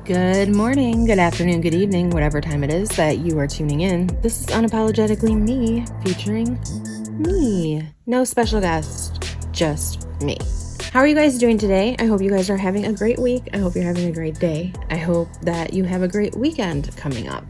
Good morning, good afternoon, good evening, whatever time it is that you are tuning in. This is Unapologetically me, featuring me. No special guest, just me. How are you guys doing today? I hope you guys are having a great week. I hope you're having a great day. I hope that you have a great weekend coming up.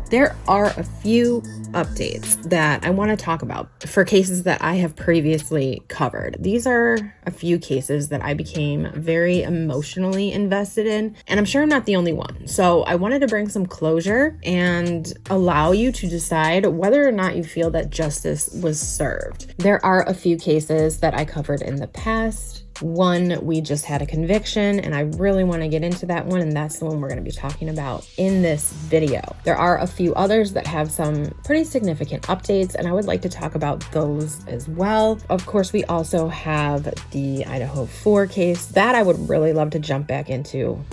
There are a few updates that I want to talk about for cases that I have previously covered. These are a few cases that I became very emotionally invested in, and I'm sure I'm not the only one. So I wanted to bring some closure and allow you to decide whether or not you feel that justice was served. There are a few cases that I covered in the past. One, we just had a conviction, and I really want to get into that one, and that's the one we're going to be talking about in this video. There are a few others that have some pretty significant updates, and I would like to talk about those as well. Of course, we also have the Idaho 4 case that I would really love to jump back into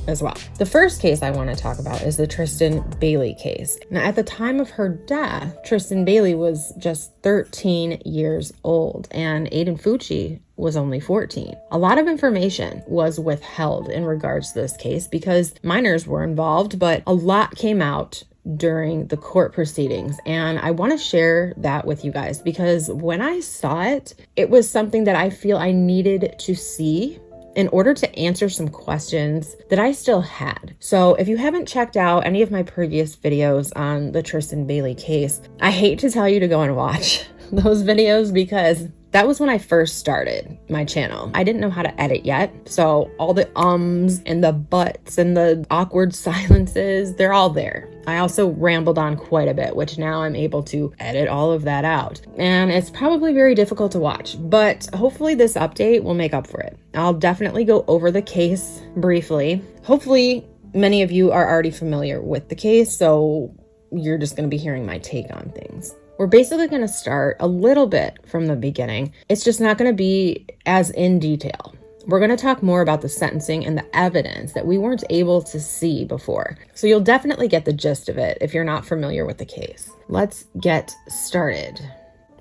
as well. The first case I want to talk about is the Tristyn Bailey case. Now, at the time of her death, Tristyn Bailey was just 13 years old, and Aiden Fucci was only 14. A lot of information was withheld in regards to this case because minors were involved, but a lot came out during the court proceedings, and I want to share that with you guys because when I saw it, it was something that I feel I needed to see in order to answer some questions that I still had. So if you haven't checked out any of my previous videos on the Tristyn Bailey case, I hate to tell you to go and watch those videos because that was when I first started my channel. I didn't know how to edit yet, so all the ums and the buts and the awkward silences, they're all there. I also rambled on quite a bit, which now I'm able to edit all of that out. And it's probably very difficult to watch, but hopefully this update will make up for it. I'll definitely go over the case briefly. Hopefully many of you are already familiar with the case, so you're just going to be hearing my take on things. We're basically going to start a little bit from the beginning. It's just not going to be as in detail. We're going to talk more about the sentencing and the evidence that we weren't able to see before. So you'll definitely get the gist of it if you're not familiar with the case. Let's get started.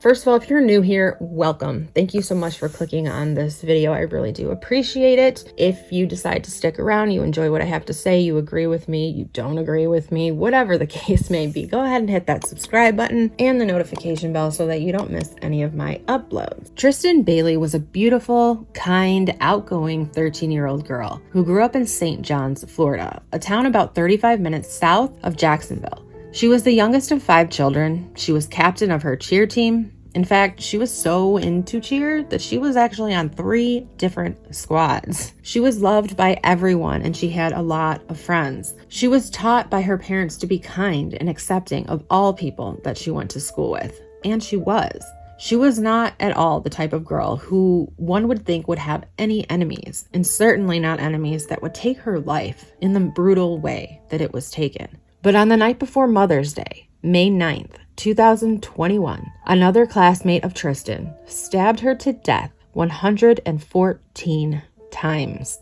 First of all, if you're new here, welcome. Thank you so much for clicking on this video. I really do appreciate it. If you decide to stick around, you enjoy what I have to say, you agree with me, you don't agree with me, whatever the case may be, go ahead and hit that subscribe button and the notification bell so that you don't miss any of my uploads. Tristyn Bailey was a beautiful, kind, outgoing 13-year-old girl who grew up in St. John's, Florida, a town about 35 minutes south of Jacksonville. She was the youngest of 5 children. She was captain of her cheer team. In fact, she was so into cheer that she was actually on 3 different squads. She was loved by everyone and she had a lot of friends. She was taught by her parents to be kind and accepting of all people that she went to school with. And she was. She was not at all the type of girl who one would think would have any enemies, and certainly not enemies that would take her life in the brutal way that it was taken. But on the night before Mother's Day, May 9th, 2021, another classmate of Tristyn stabbed her to death 114 times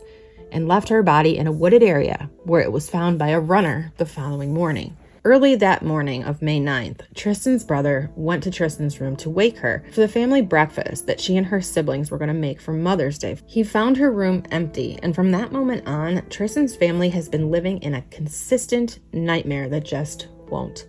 and left her body in a wooded area where it was found by a runner the following morning. Early that morning of May 9th, Tristyn's brother went to Tristyn's room to wake her for the family breakfast that she and her siblings were going to make for Mother's Day. He found her room empty, and from that moment on, Tristyn's family has been living in a consistent nightmare that just won't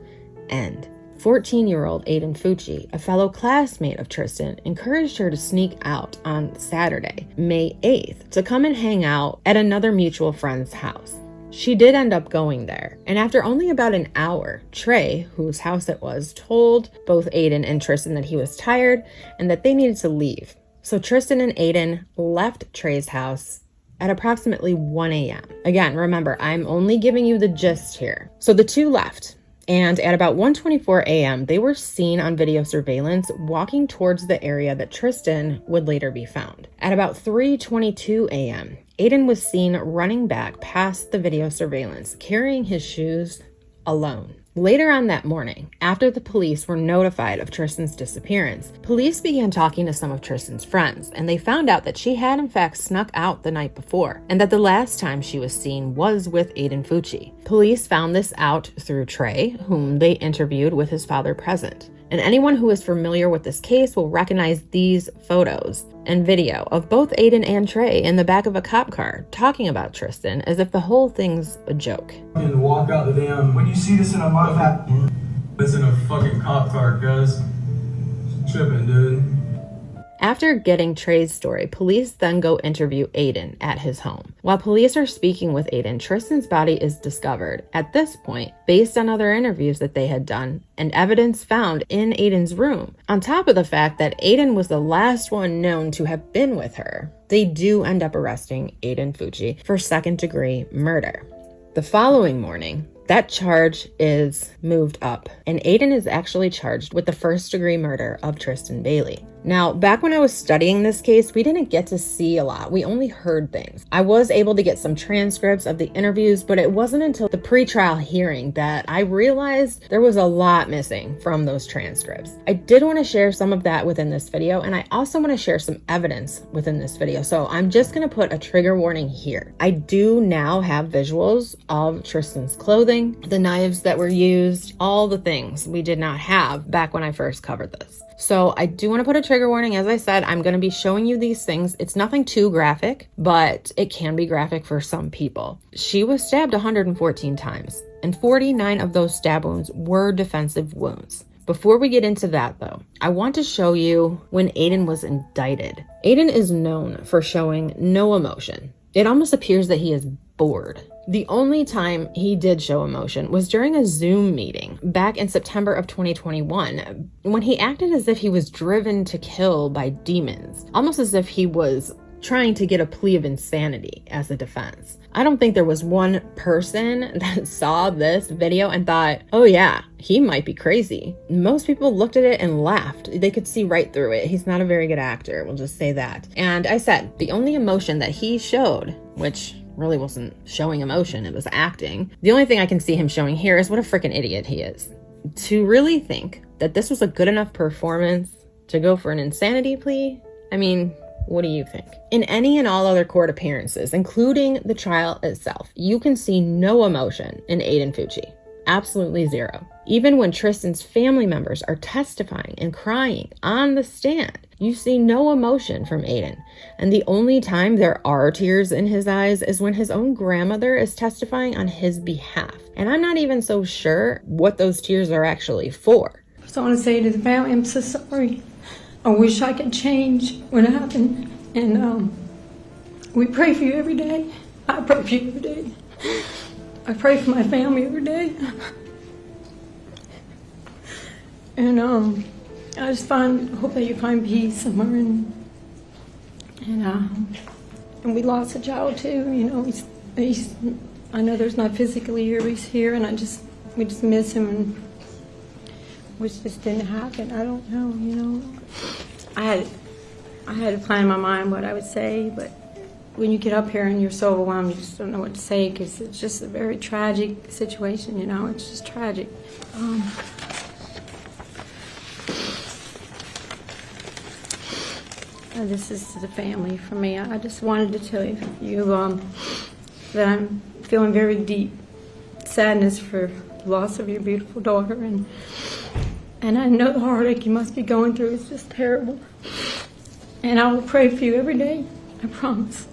end. 14-year-old Aiden Fucci, a fellow classmate of Tristyn, encouraged her to sneak out on Saturday, May 8th, to come and hang out at another mutual friend's house. She did end up going there, and after only about an hour, Trey, whose house it was, told both Aiden and Tristyn that he was tired and that they needed to leave. So Tristyn and Aiden left Trey's house at approximately 1 a.m. Again, remember, I'm only giving you the gist here. So the two left. And at about 1:24 a.m., they were seen on video surveillance walking towards the area that Tristyn would later be found. At about 3:22 a.m., Aiden was seen running back past the video surveillance, carrying his shoes alone. Later on that morning, after the police were notified of Tristyn's disappearance, police began talking to some of Tristyn's friends, and they found out that she had in fact snuck out the night before, and that the last time she was seen was with Aiden Fucci. Police found this out through Trey, whom they interviewed with his father present. And anyone who is familiar with this case will recognize these photos and video of both Aiden and Trey in the back of a cop car talking about Tristyn as if the whole thing's a joke. And walk out the damn. When you see this in a month, it's in a fucking cop car, cuz. Tripping, dude. After getting Trey's story, police then go interview Aiden at his home. While police are speaking with Aiden, Tristyn's body is discovered. At this point, based on other interviews that they had done and evidence found in Aiden's room, on top of the fact that Aiden was the last one known to have been with her, they do end up arresting Aiden Fucci for second-degree murder. The following morning, that charge is moved up, and Aiden is actually charged with the first-degree murder of Tristyn Bailey. Now, back when I was studying this case, we didn't get to see a lot. We only heard things. I was able to get some transcripts of the interviews, but it wasn't until the pretrial hearing that I realized there was a lot missing from those transcripts. I did want to share some of that within this video, and I also want to share some evidence within this video. So I'm just going to put a trigger warning here. I do now have visuals of Tristyn's clothing, the knives that were used, all the things we did not have back when I first covered this. So I do want to put a trigger warning. As I said, I'm going to be showing you these things. It's nothing too graphic, but it can be graphic for some people. She was stabbed 114 times, and 49 of those stab wounds were defensive wounds. Before we get into that though, I want to show you when Aiden was indicted. Aiden is known for showing no emotion. It almost appears that he is bored. The only time he did show emotion was during a Zoom meeting back in September of 2021, when he acted as if he was driven to kill by demons, almost as if he was trying to get a plea of insanity as a defense. I don't think there was one person that saw this video and thought, oh yeah, he might be crazy. Most people looked at it and laughed. They could see right through it. He's not a very good actor, we'll just say that. And I said, the only emotion that he showed, which really wasn't showing emotion, it was acting. The only thing I can see him showing here is what a freaking idiot he is. To really think that this was a good enough performance to go for an insanity plea, I mean, what do you think? In any and all other court appearances, including the trial itself, you can see no emotion in Aiden Fucci. Absolutely zero. Even when Tristyn's family members are testifying and crying on the stand, you see no emotion from Aiden. And the only time there are tears in his eyes is when his own grandmother is testifying on his behalf. And I'm not even so sure what those tears are actually for. So I want to say to the family, I'm so sorry. I wish I could change what happened. And we pray for you every day. I pray for you every day. I pray for my family every day. And I just hope that you find peace somewhere. And we lost a child too. You know, he's I know there's not physically here, he's here, and we just miss him, and which just didn't happen. I don't know, you know. I had to plan in my mind what I would say, but when you get up here and you're so overwhelmed, you just don't know what to say, because it's just a very tragic situation, you know. It's just tragic. This is the family for me. I just wanted to tell you that I'm feeling very deep sadness for the loss of your beautiful daughter, and I know the heartache you must be going through is just terrible. And I will pray for you every day, I promise.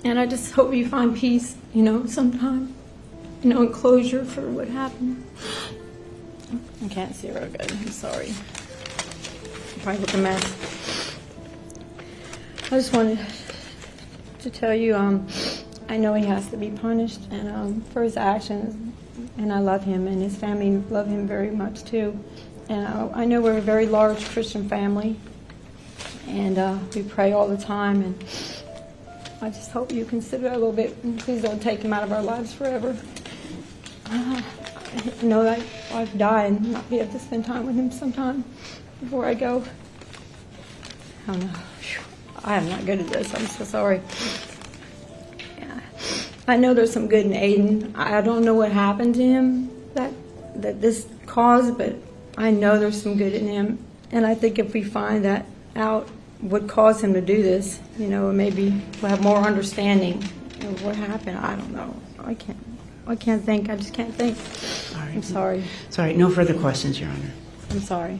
And I just hope you find peace, you know, sometime, you know, and closure for what happened. I can't see real good, I'm sorry. Probably look a mess. I just wanted to tell you, I know he has to be punished, and for his actions, and I love him, and his family love him very much too. And I know we're a very large Christian family, and we pray all the time, and I just hope you consider it a little bit, and please don't take him out of our lives forever. I know that I've died and not be able to spend time with him sometime before I go. I don't know. I am not good at this. I'm so sorry. Yeah. I know there's some good in Aiden. I don't know what happened to him that this caused, but I know there's some good in him. And I think if we find that out, what caused him to do this, you know, maybe we'll have more understanding of what happened. I don't know. I can't think. I just can't think. All right. I'm sorry. Sorry. No further questions, Your Honor. I'm sorry.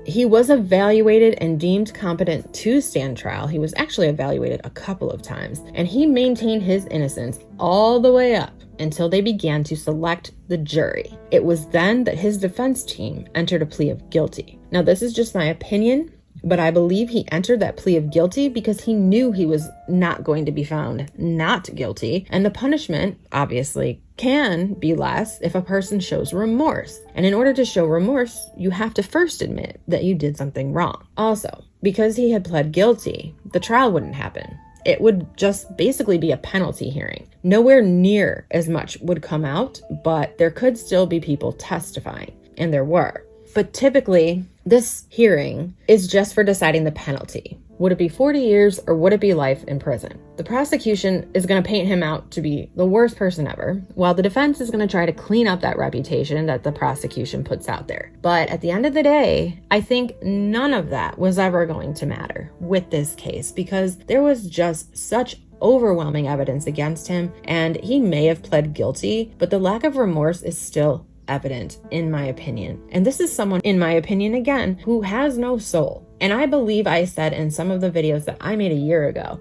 He was evaluated and deemed competent to stand trial. He was actually evaluated a couple of times, and he maintained his innocence all the way up until they began to select the jury. It was then that his defense team entered a plea of guilty. Now, this is just my opinion, but I believe he entered that plea of guilty because he knew he was not going to be found not guilty, and the punishment, obviously, can be less if a person shows remorse. And in order to show remorse, you have to first admit that you did something wrong. Also, because he had pled guilty, the trial wouldn't happen. It would just basically be a penalty hearing. Nowhere near as much would come out, but there could still be people testifying, and there were. But typically, this hearing is just for deciding the penalty. Would it be 40 years or would it be life in prison? The prosecution is going to paint him out to be the worst person ever, while the defense is going to try to clean up that reputation that the prosecution puts out there. But at the end of the day, I think none of that was ever going to matter with this case because there was just such overwhelming evidence against him, and he may have pled guilty, but the lack of remorse is still evident, in my opinion. And this is someone, in my opinion, again, who has no soul. And I believe I said in some of the videos that I made a year ago,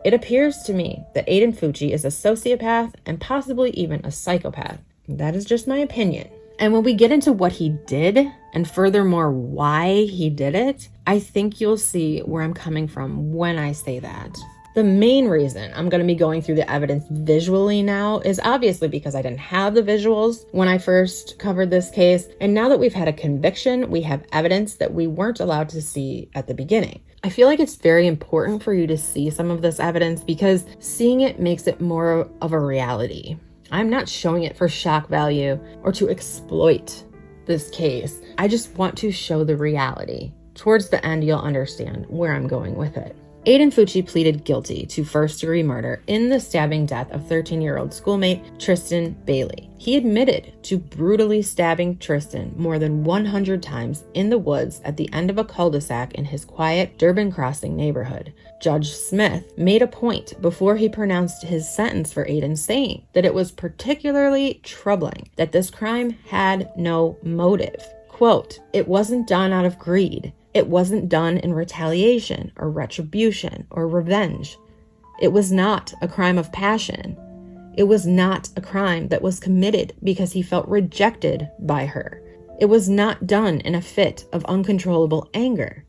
it appears to me that Aiden Fucci is a sociopath and possibly even a psychopath. That is just my opinion. And when we get into what he did, and furthermore why he did it, I think you'll see where I'm coming from when I say that. The main reason I'm going to be going through the evidence visually now is obviously because I didn't have the visuals when I first covered this case. And now that we've had a conviction, we have evidence that we weren't allowed to see at the beginning. I feel like it's very important for you to see some of this evidence because seeing it makes it more of a reality. I'm not showing it for shock value or to exploit this case. I just want to show the reality. Towards the end, you'll understand where I'm going with it. Aiden Fucci pleaded guilty to first-degree murder in the stabbing death of 13-year-old schoolmate Tristyn Bailey. He admitted to brutally stabbing Tristyn more than 100 times in the woods at the end of a cul-de-sac in his quiet Durbin Crossing neighborhood. Judge Smith made a point before he pronounced his sentence for Aiden, saying that it was particularly troubling that this crime had no motive. Quote, "It wasn't done out of greed. It wasn't done in retaliation or retribution or revenge. It was not a crime of passion. It was not a crime that was committed because he felt rejected by her. It was not done in a fit of uncontrollable anger.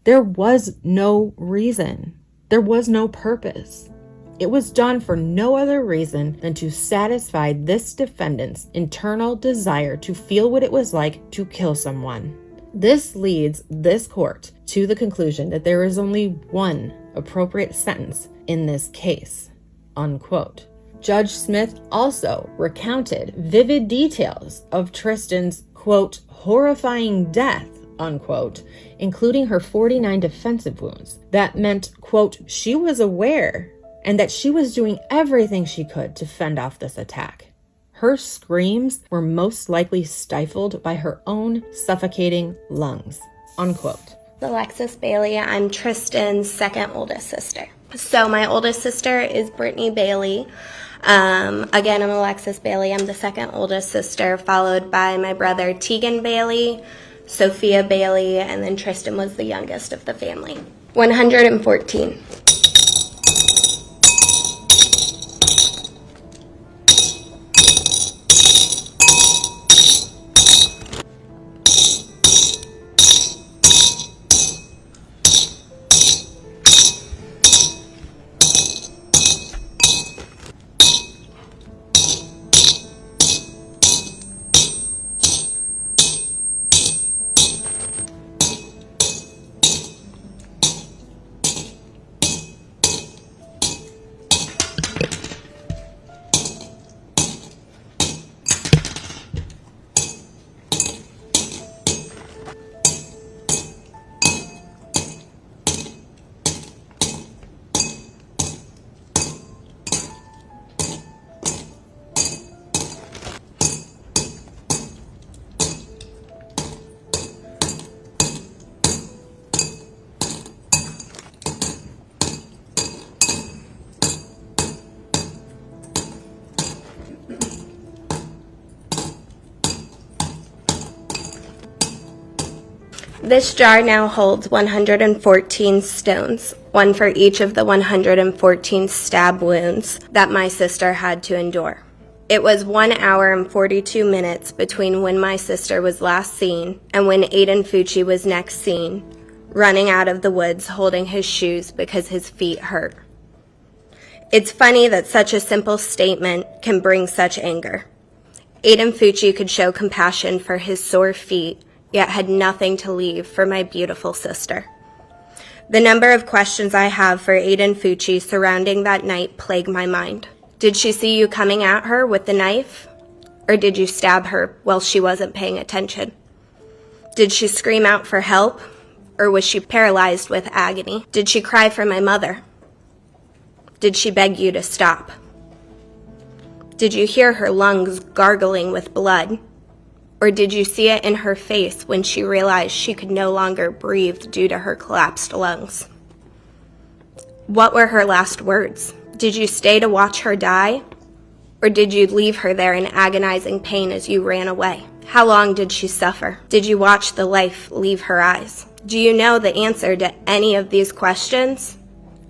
There was no reason. There was no purpose. It was done for no other reason than to satisfy this defendant's internal desire to feel what it was like to kill someone." This leads this court to the conclusion that there is only one appropriate sentence in this case, unquote. Judge Smith also recounted vivid details of Tristyn's, quote, horrifying death, unquote, including her 49 defensive wounds. That meant, quote, she was aware and that she was doing everything she could to fend off this attack. Her screams were most likely stifled by her own suffocating lungs, unquote. Alexis Bailey. I'm Tristyn's second oldest sister. So my oldest sister is Brittany Bailey. Again, I'm Alexis Bailey. I'm the second oldest sister, followed by my brother Tegan Bailey, Sophia Bailey, and then Tristyn was the youngest of the family. 114. This jar now holds 114 stones, one for each of the 114 stab wounds that my sister had to endure. It was 1 hour and 42 minutes between when my sister was last seen and when Aiden Fucci was next seen, running out of the woods holding his shoes because his feet hurt. It's funny that such a simple statement can bring such anger. Aiden Fucci could show compassion for his sore feet, yet had nothing to leave for my beautiful sister. The number of questions I have for Aiden Fucci surrounding that night plague my mind. Did she see you coming at her with the knife? Or did you stab her while she wasn't paying attention? Did she scream out for help? Or was she paralyzed with agony? Did she cry for my mother? Did she beg you to stop? Did you hear her lungs gargling with blood? Or did you see it in her face when she realized she could no longer breathe due to her collapsed lungs? What were her last words? Did you stay to watch her die? Or did you leave her there in agonizing pain as you ran away? How long did she suffer? Did you watch the life leave her eyes? Do you know the answer to any of these questions?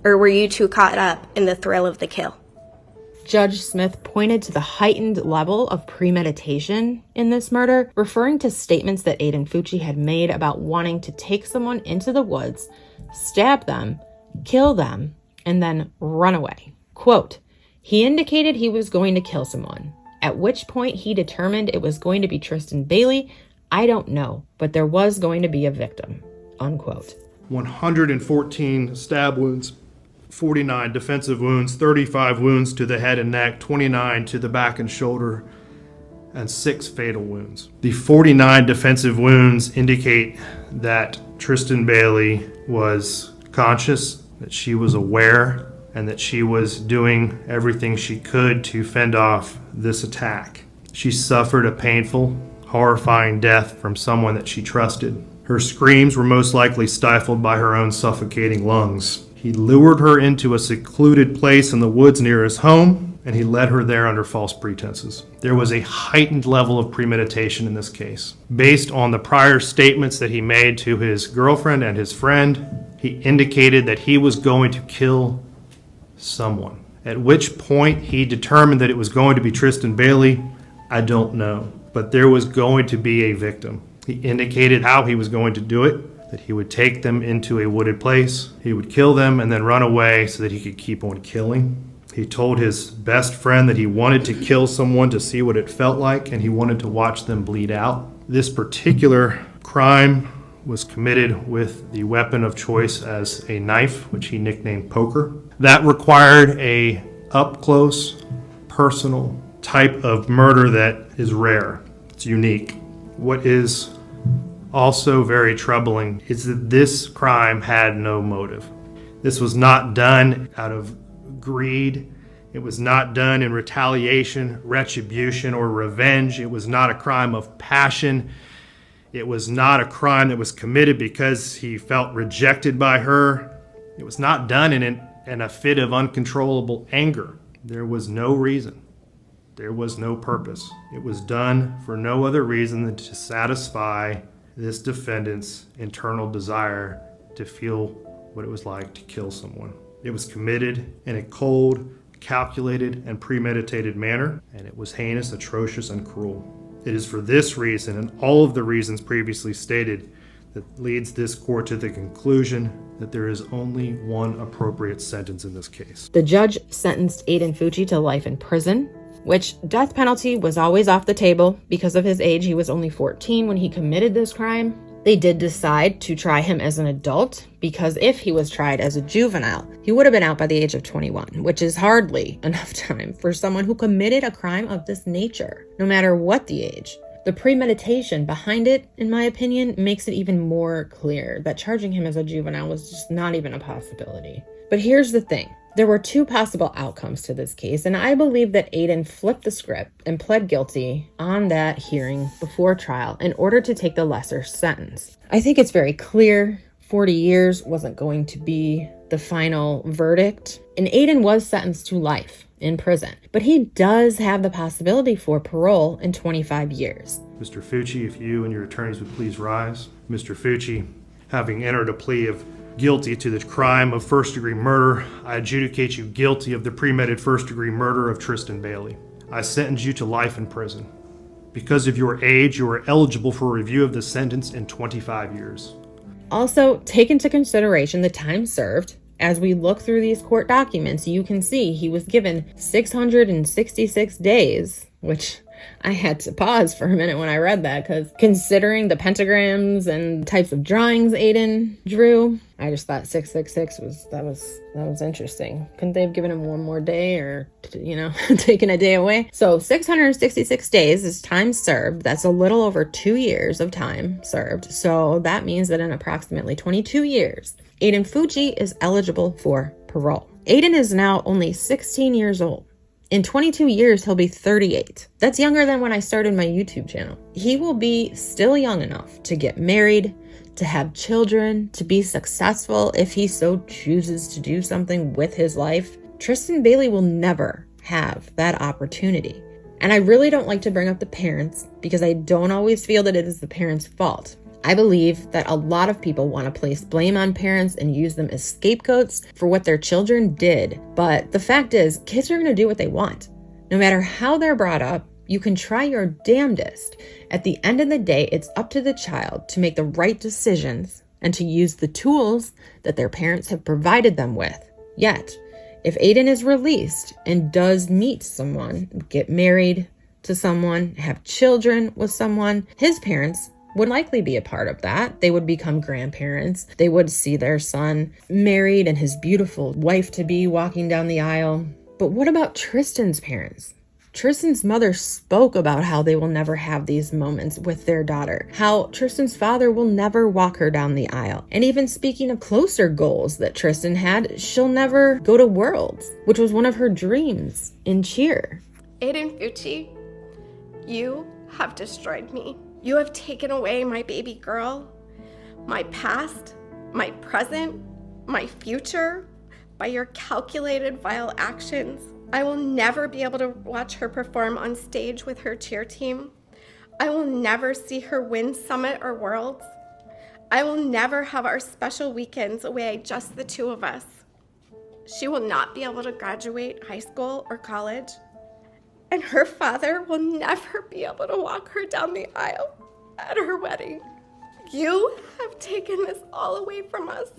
Or were you too caught up in the thrill of the kill? Judge Smith pointed to the heightened level of premeditation in this murder, referring to statements that Aiden Fucci had made about wanting to take someone into the woods, stab them, kill them, and then run away. Quote, he indicated he was going to kill someone, at which point he determined it was going to be Tristyn Bailey. I don't know, but there was going to be a victim, unquote. 114 stab wounds, 49 defensive wounds, 35 wounds to the head and neck, 29 to the back and shoulder, and 6 fatal wounds. The 49 defensive wounds indicate that Tristyn Bailey was conscious, that she was aware, and that she was doing everything she could to fend off this attack. She suffered a painful, horrifying death from someone that she trusted. Her screams were most likely stifled by her own suffocating lungs. He lured her into a secluded place in the woods near his home, and he led her there under false pretenses. There was a heightened level of premeditation in this case. Based on the prior statements that he made to his girlfriend and his friend, he indicated that he was going to kill someone. At which point he determined that it was going to be Tristyn Bailey, I don't know. But there was going to be a victim. He indicated how he was going to do it, that he would take them into a wooded place, he would kill them and then run away so that he could keep on killing. He told his best friend that he wanted to kill someone to see what it felt like, and he wanted to watch them bleed out. This particular crime was committed with the weapon of choice as a knife, which he nicknamed poker. That required a up-close, personal type of murder that is rare. It's unique. What is also very troubling is that this crime had no motive. This was not done out of greed. It was not done in retaliation, retribution, or revenge. It was not a crime of passion. It was not a crime that was committed because he felt rejected by her. It was not done in a fit of uncontrollable anger. There was no reason. There was no purpose. It was done for no other reason than to satisfy this defendant's internal desire to feel what it was like to kill someone. It was committed in a cold, calculated, and premeditated manner, and it was heinous, atrocious, and cruel. It is for this reason, and all of the reasons previously stated, that leads this court to the conclusion that there is only one appropriate sentence in this case. The judge sentenced Aiden Fucci to life in prison, which death penalty was always off the table because of his age. He was only 14 when he committed this crime. They did decide to try him as an adult because if he was tried as a juvenile, he would have been out by the age of 21, which is hardly enough time for someone who committed a crime of this nature, no matter what the age. The premeditation behind it, in my opinion, makes it even more clear that charging him as a juvenile was just not even a possibility. But here's the thing. There were 2 possible outcomes to this case, and I believe that Aiden flipped the script and pled guilty on that hearing before trial in order to take the lesser sentence. I think it's very clear 40 years wasn't going to be the final verdict, and Aiden was sentenced to life in prison, but he does have the possibility for parole in 25 years. Mr. Fucci, if you and your attorneys would please rise. Mr. Fucci, having entered a plea of guilty to the crime of first-degree murder, I adjudicate you guilty of the premeditated first-degree murder of Tristyn Bailey. I sentence you to life in prison. Because of your age, you are eligible for review of the sentence in 25 years. Also, take into consideration the time served. As we look through these court documents, you can see he was given 666 days, which I had to pause for a minute when I read that, because considering the pentagrams and types of drawings Aiden drew, I just thought 666 was interesting. Couldn't they have given him one more day, or, taken a day away? So 666 days is time served. That's a little over 2 years of time served. So that means that in approximately 22 years, Aiden Fucci is eligible for parole. Aiden is now only 16 years old. In 22 years, he'll be 38. That's younger than when I started my YouTube channel. He will be still young enough to get married, to have children, to be successful if he so chooses to do something with his life. Tristyn Bailey will never have that opportunity. And I really don't like to bring up the parents, because I don't always feel that it is the parents' fault. I believe that a lot of people want to place blame on parents and use them as scapegoats for what their children did. But the fact is, kids are going to do what they want. No matter how they're brought up, you can try your damnedest. At the end of the day, it's up to the child to make the right decisions and to use the tools that their parents have provided them with. Yet, if Aiden is released and does meet someone, get married to someone, have children with someone, his parents would likely be a part of that. They would become grandparents. They would see their son married and his beautiful wife-to-be walking down the aisle. But what about Tristyn's parents? Tristyn's mother spoke about how they will never have these moments with their daughter, how Tristyn's father will never walk her down the aisle. And even speaking of closer goals that Tristyn had, she'll never go to Worlds, which was one of her dreams in cheer. Aiden Fucci, you have destroyed me. You have taken away my baby girl, my past, my present, my future, by your calculated, vile actions. I will never be able to watch her perform on stage with her cheer team. I will never see her win Summit or Worlds. I will never have our special weekends away, just the two of us. She will not be able to graduate high school or college. And her father will never be able to walk her down the aisle at her wedding. You have taken this all away from us.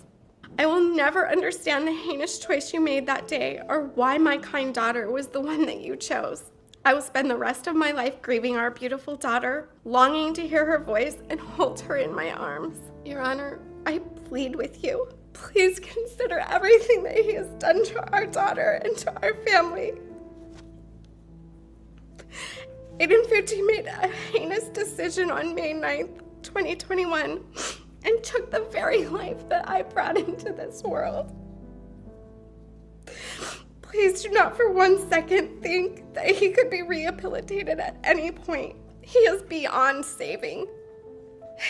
I will never understand the heinous choice you made that day, or why my kind daughter was the one that you chose. I will spend the rest of my life grieving our beautiful daughter, longing to hear her voice and hold her in my arms. Your Honor, I plead with you. Please consider everything that he has done to our daughter and to our family. Aiden Fucci made a heinous decision on May 9th, 2021, and took the very life that I brought into this world. Please do not for 1 second think that he could be rehabilitated at any point. He is beyond saving.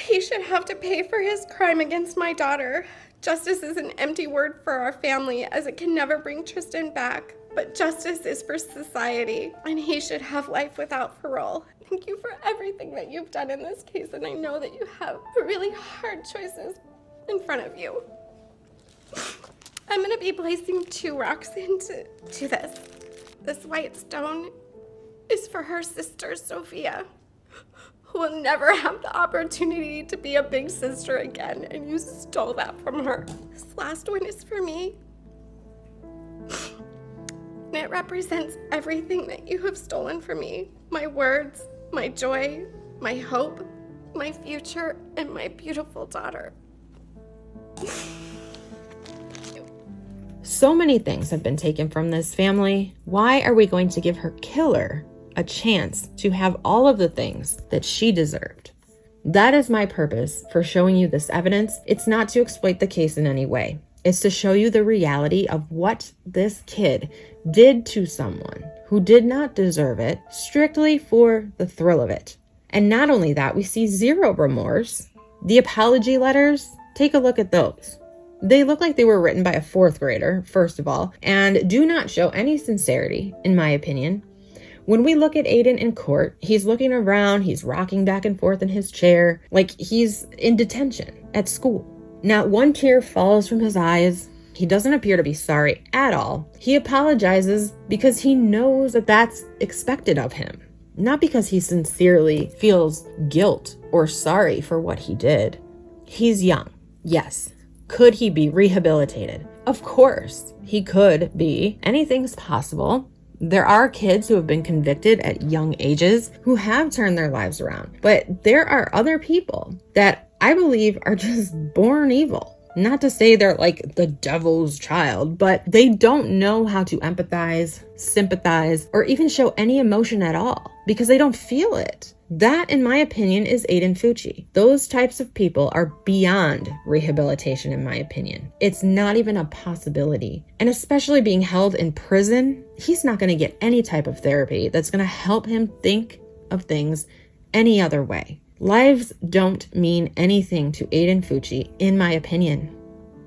He should have to pay for his crime against my daughter. Justice is an empty word for our family, as it can never bring Tristyn back. But justice is for society, and he should have life without parole. Thank you for everything that you've done in this case, and I know that you have really hard choices in front of you. I'm gonna be placing 2 rocks into this. This white stone is for her sister, Sophia, who will never have the opportunity to be a big sister again, and you stole that from her. This last one is for me. And it represents everything that you have stolen from me. My words, my joy, my hope, my future, and my beautiful daughter. So many things have been taken from this family. Why are we going to give her killer a chance to have all of the things that she deserved? That is my purpose for showing you this evidence. It's not to exploit the case in any way. It's to show you the reality of what this kid did to someone who did not deserve it, strictly for the thrill of it. And not only that, we see zero remorse. The apology letters, take a look at those. They look like they were written by a 4th grader, first of all, and do not show any sincerity, in my opinion. When we look at Aiden in court, he's looking around, he's rocking back and forth in his chair, like he's in detention at school. Not one tear falls from his eyes. He doesn't appear to be sorry at all. He apologizes because he knows that that's expected of him, not because he sincerely feels guilt or sorry for what he did. He's young, yes. Could he be rehabilitated? Of course, he could be. Anything's possible. There are kids who have been convicted at young ages who have turned their lives around. But there are other people that I believe are just born evil. Not to say they're like the devil's child, but they don't know how to empathize, sympathize, or even show any emotion at all because they don't feel it. That, in my opinion, is Aiden Fucci. Those types of people are beyond rehabilitation, in my opinion. It's not even a possibility. And especially being held in prison, he's not going to get any type of therapy that's going to help him think of things any other way. Lives don't mean anything to Aiden Fucci, in my opinion.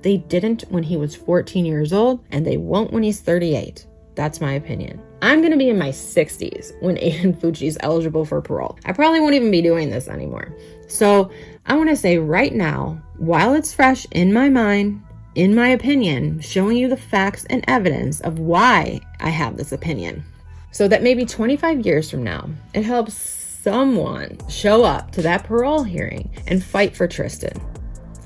They didn't when he was 14 years old, and they won't when he's 38. That's my opinion. I'm going to be in my 60s when Aiden Fucci is eligible for parole. I probably won't even be doing this anymore. So I want to say right now, while it's fresh in my mind, in my opinion, showing you the facts and evidence of why I have this opinion, so that maybe 25 years from now, it helps someone show up to that parole hearing and fight for Tristyn.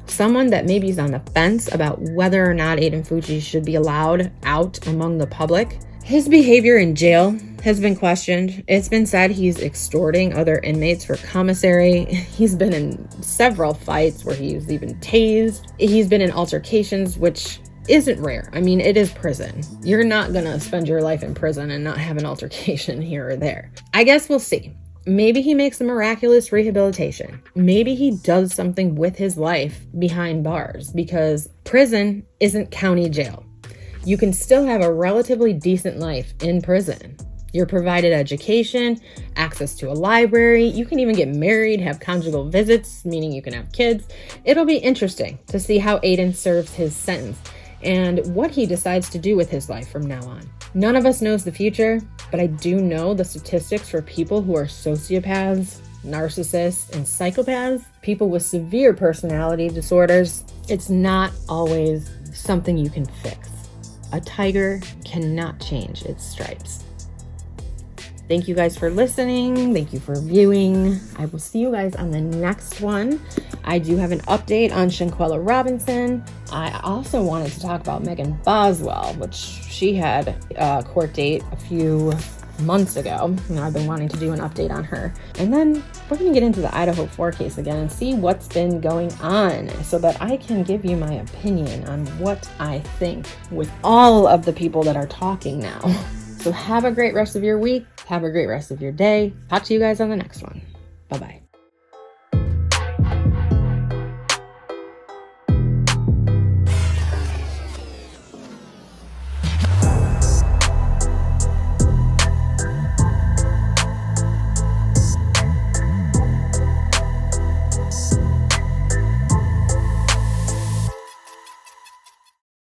Someone that maybe is on the fence about whether or not Aiden Fucci should be allowed out among the public. His behavior in jail has been questioned. It's been said he's extorting other inmates for commissary. He's been in several fights where he's even tased. He's been in altercations, which isn't rare. I mean, it is prison. You're not gonna spend your life in prison and not have an altercation here or there. I guess we'll see. Maybe he makes a miraculous rehabilitation. Maybe he does something with his life behind bars, because prison isn't county jail. You can still have a relatively decent life in prison. You're provided education, access to a library. You can even get married, have conjugal visits, meaning you can have kids. It'll be interesting to see how Aiden serves his sentence and what he decides to do with his life from now on. None of us knows the future, but I do know the statistics for people who are sociopaths, narcissists, and psychopaths, people with severe personality disorders. It's not always something you can fix. A tiger cannot change its stripes. Thank you guys for listening. Thank you for viewing. I will see you guys on the next one. I do have an update on Shanquella Robinson. I also wanted to talk about Megan Boswell, which she had a court date a few months ago. And I've been wanting to do an update on her. And then we're going to get into the Idaho 4 case again and see what's been going on so that I can give you my opinion on what I think with all of the people that are talking now. So have a great rest of your week. Have a great rest of your day. Talk to you guys on the next one. Bye-bye.